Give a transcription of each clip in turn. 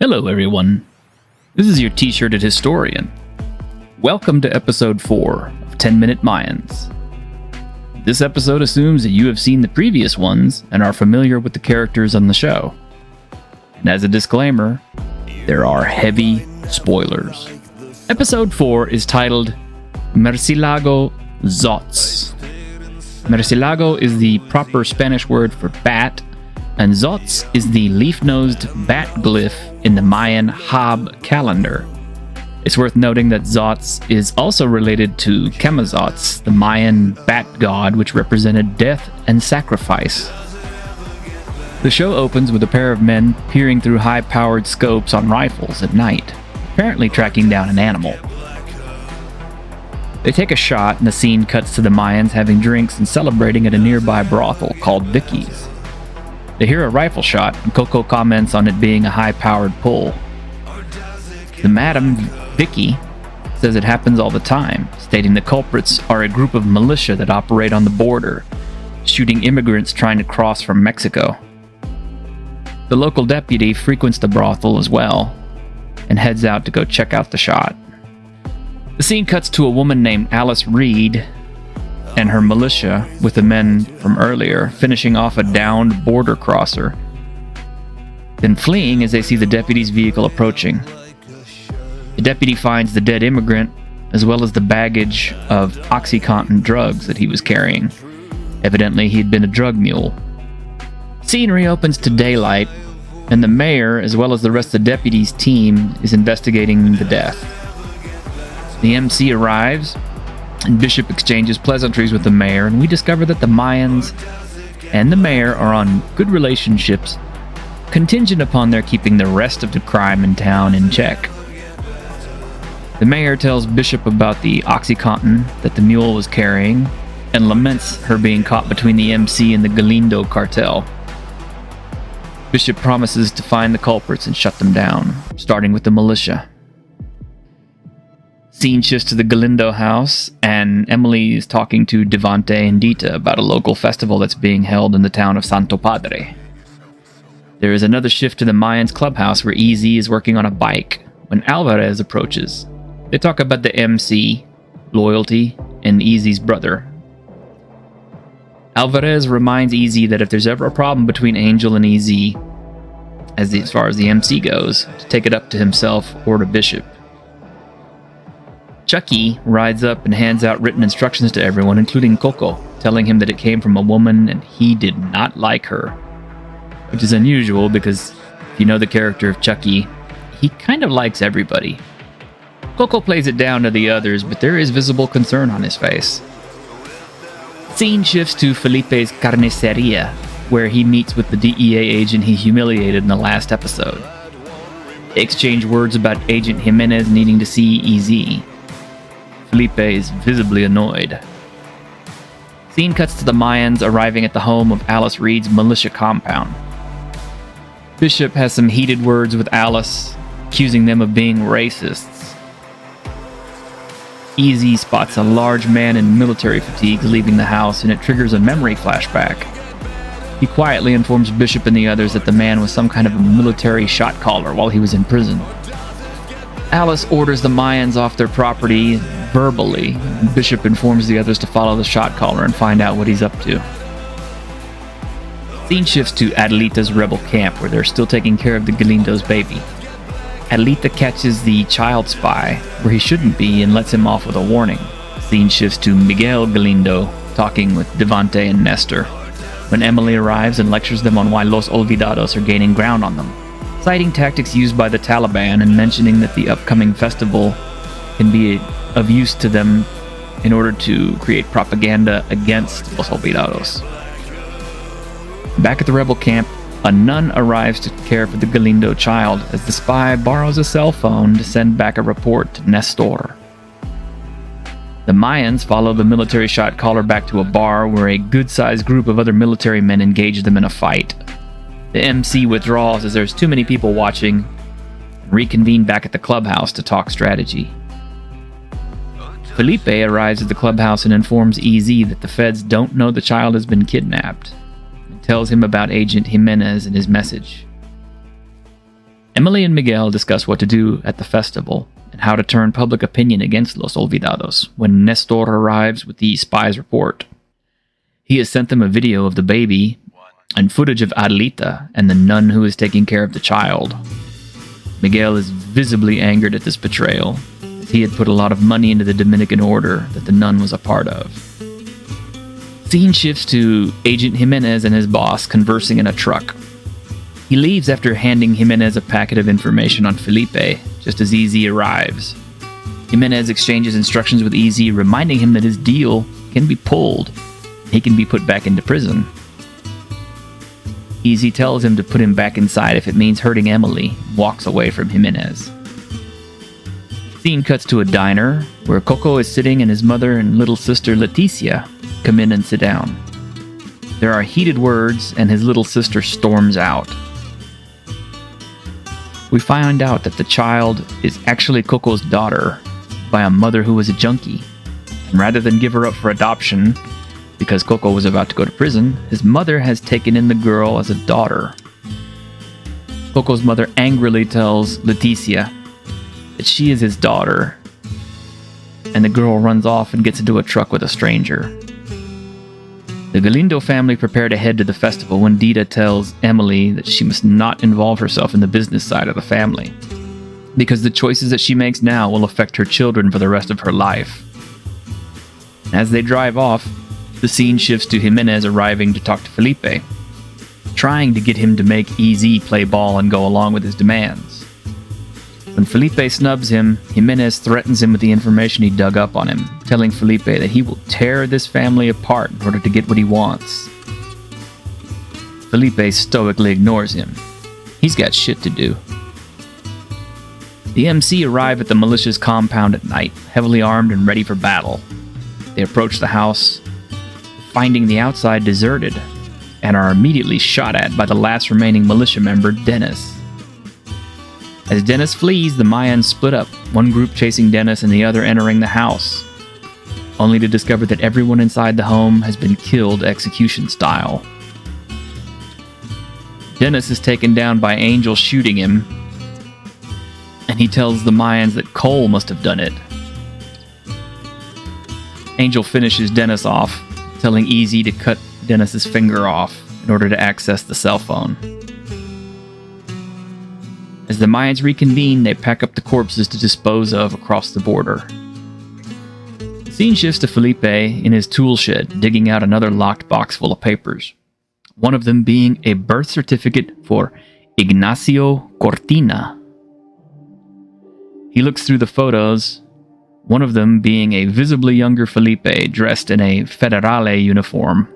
Hello everyone, this is your t-shirted historian. Welcome to episode 4 of 10 Minute Mayans. This episode assumes that you have seen the previous ones and are familiar with the characters on the show. And as a disclaimer, there are heavy spoilers. Episode 4 is titled Murcielago Zotz. Murcielago is the proper Spanish word for bat, and Zotz is the leaf-nosed bat glyph in the Mayan Hab calendar. It's worth noting that Zotz is also related to Camazotz, the Mayan bat god which represented death and sacrifice. The show opens with a pair of men peering through high-powered scopes on rifles at night, apparently tracking down an animal. They take a shot and the scene cuts to the Mayans having drinks and celebrating at a nearby brothel called Vicky's. They hear a rifle shot, and Coco comments on it being a high-powered pull. The Madam Vicky says it happens all the time, stating the culprits are a group of militia that operate on the border, shooting immigrants trying to cross from Mexico. The local deputy frequents the brothel as well, and heads out to go check out the shot. The scene cuts to a woman named Alice Reed and her militia with the men from earlier, finishing off a downed border crosser, then fleeing as they see the deputy's vehicle approaching. The deputy finds the dead immigrant, as well as the baggage of OxyContin drugs that he was carrying. Evidently, he had been a drug mule. Scene reopens to daylight, and the mayor, as well as the rest of the deputy's team, is investigating the death. The MC arrives, and Bishop exchanges pleasantries with the mayor, and we discover that the Mayans and the mayor are on good relationships, contingent upon their keeping the rest of the crime in town in check. The mayor tells Bishop about the OxyContin that the mule was carrying, and laments her being caught between the MC and the Galindo cartel. Bishop promises to find the culprits and shut them down, starting with the militia. Scene shifts to the Galindo house, and Emily is talking to Devante and Dita about a local festival that's being held in the town of Santo Padre. There is another shift to the Mayans clubhouse where EZ is working on a bike when Alvarez approaches. They talk about the MC, loyalty, and EZ's brother. Alvarez reminds EZ that if there's ever a problem between Angel and EZ, as far as the MC goes, to take it up to himself or to Bishop. Chucky rides up and hands out written instructions to everyone, including Coco, telling him that it came from a woman and he did not like her. Which is unusual because, if you know the character of Chucky, he kind of likes everybody. Coco plays it down to the others, but there is visible concern on his face. Scene shifts to Felipe's carniceria, where he meets with the DEA agent he humiliated in the last episode. They exchange words about Agent Jimenez needing to see EZ. Felipe is visibly annoyed. Scene cuts to the Mayans arriving at the home of Alice Reed's militia compound. Bishop has some heated words with Alice, accusing them of being racists. EZ spots a large man in military fatigues leaving the house, and it triggers a memory flashback. He quietly informs Bishop and the others that the man was some kind of a military shot caller while he was in prison. Alice orders the Mayans off their property verbally. Bishop informs the others to follow the shot caller and find out what he's up to. Scene shifts to Adelita's rebel camp, where they're still taking care of the Galindo's baby. Adelita catches the child spy where he shouldn't be and lets him off with a warning. Scene shifts to Miguel Galindo talking with Devante and Nestor, when Emily arrives and lectures them on why Los Olvidados are gaining ground on them, citing tactics used by the Taliban and mentioning that the upcoming festival can be of use to them in order to create propaganda against Los Olvidados. Back at the rebel camp, a nun arrives to care for the Galindo child as the spy borrows a cell phone to send back a report to Nestor. The Mayans follow the military shot caller back to a bar where a good-sized group of other military men engage them in a fight. The MC withdraws as there's too many people watching and reconvene back at the clubhouse to talk strategy. Felipe arrives at the clubhouse and informs EZ that the feds don't know the child has been kidnapped, and tells him about Agent Jimenez and his message. Emily and Miguel discuss what to do at the festival and how to turn public opinion against Los Olvidados when Nestor arrives with the spy's report. He has sent them a video of the baby and footage of Adelita and the nun who is taking care of the child. Miguel is visibly angered at this betrayal, as he had put a lot of money into the Dominican order that the nun was a part of. Scene shifts to Agent Jimenez and his boss conversing in a truck. He leaves after handing Jimenez a packet of information on Felipe, just as EZ arrives. Jimenez exchanges instructions with EZ, reminding him that his deal can be pulled. He can be put back into prison. EZ tells him to put him back inside if it means hurting Emily, and walks away from Jimenez. Scene cuts to a diner, where Coco is sitting and his mother and little sister Leticia come in and sit down. There are heated words, and his little sister storms out. We find out that the child is actually Coco's daughter by a mother who was a junkie. And rather than give her up for adoption, because Coco was about to go to prison, his mother has taken in the girl as a daughter. Coco's mother angrily tells Leticia that she is his daughter, and the girl runs off and gets into a truck with a stranger. The Galindo family prepare to head to the festival when Dita tells Emily that she must not involve herself in the business side of the family, because the choices that she makes now will affect her children for the rest of her life. As they drive off, the scene shifts to Jimenez arriving to talk to Felipe, trying to get him to make EZ play ball and go along with his demands. When Felipe snubs him, Jimenez threatens him with the information he dug up on him, telling Felipe that he will tear this family apart in order to get what he wants. Felipe stoically ignores him. He's got shit to do. The MC arrive at the militia's compound at night, heavily armed and ready for battle. They approach the house, finding the outside deserted, and are immediately shot at by the last remaining militia member, Dennis. As Dennis flees, the Mayans split up, one group chasing Dennis and the other entering the house, only to discover that everyone inside the home has been killed execution style. Dennis is taken down by Angel shooting him, and he tells the Mayans that Cole must have done it. Angel finishes Dennis off, telling EZ to cut Dennis's finger off in order to access the cell phone. As the Mayans reconvene, they pack up the corpses to dispose of across the border. The scene shifts to Felipe in his tool shed, digging out another locked box full of papers, one of them being a birth certificate for Ignacio Cortina. He looks through the photos, one of them being a visibly younger Felipe dressed in a Federale uniform,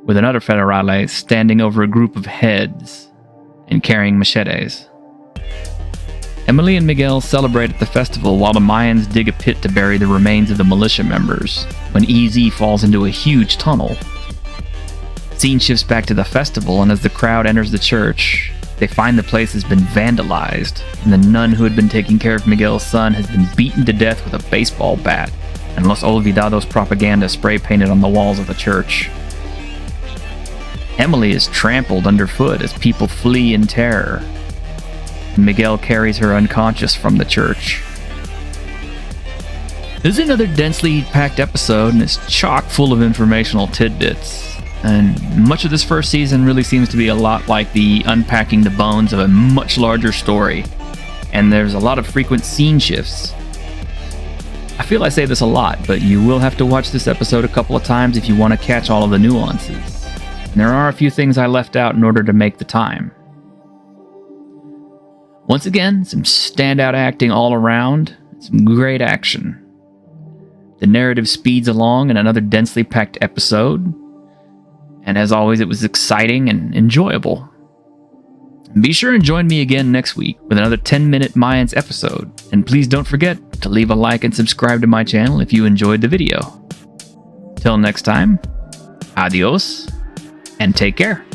with another Federale standing over a group of heads and carrying machetes. Emily and Miguel celebrate at the festival while the Mayans dig a pit to bury the remains of the militia members, when EZ falls into a huge tunnel. Scene shifts back to the festival, and as the crowd enters the church, they find the place has been vandalized, and the nun who had been taking care of Miguel's son has been beaten to death with a baseball bat, and Los Olvidados propaganda spray painted on the walls of the church. Emily is trampled underfoot as people flee in terror, and Miguel carries her unconscious from the church. This is another densely packed episode, and it's chock full of informational tidbits. And much of this first season really seems to be a lot like the unpacking the bones of a much larger story. And there's a lot of frequent scene shifts. I feel I say this a lot, but you will have to watch this episode a couple of times if you want to catch all of the nuances. And there are a few things I left out in order to make the time. Once again, some standout acting all around, some great action. The narrative speeds along in another densely packed episode, and as always, it was exciting and enjoyable. Be sure and join me again next week with another 10-minute Mayans episode, and please don't forget to leave a like and subscribe to my channel if you enjoyed the video. Till next time, adios, and take care.